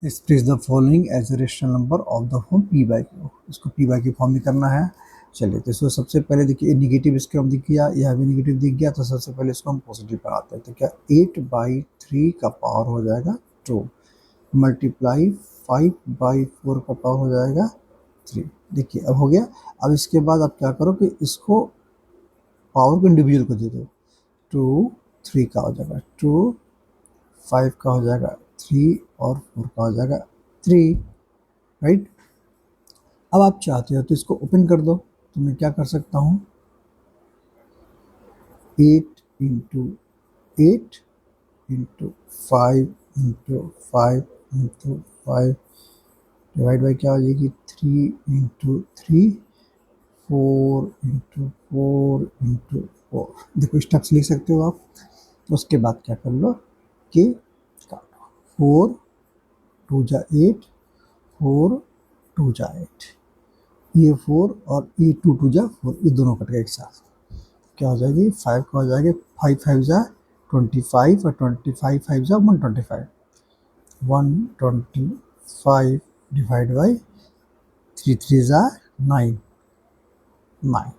Express the following as a rational number of the form P by Q. इसको P by Q form में करना है। चलिए तो इसको सबसे पहले देखिए निगेटिव इसके हम दिख गया, यह भी निगेटिव दिख गया, तो सबसे पहले इसको हम पॉजिटिव बनाते हैं। तो क्या 8/3 का पावर हो जाएगा 2 मल्टीप्लाई 5/4 का पावर हो जाएगा 3। देखिए अब हो गया। अब इसके बाद आप क्या करो कि इसको पावर को इंडिविजुअल को दे दो। 2 3 का हो जाएगा 2, 5 का हो जाएगा 3 और 4 का हो जाएगा 3, राइट। अब आप चाहते हो तो इसको ओपन कर दो। तो मैं क्या कर सकता हूँ, 8 into 8 into 5 into 5 into 5 divide by क्या हो जाएगी 3 इंटू 3, 4 इंटू 4 इंटू 4। देखो स्टेप्स लिख सकते हो आप। तो उसके बाद क्या कर लो कि 4 2 जा 8, 4 2 जा 8, ये 4 और ये 2 2 जा 4, ये दोनों कट गए एक साथ। क्या हो जाएगी 5 का हो जाएगा 5 5 जा 25 और 25 5 जा 125, 125 डिवाइड बाई 3 3 जा 9 9।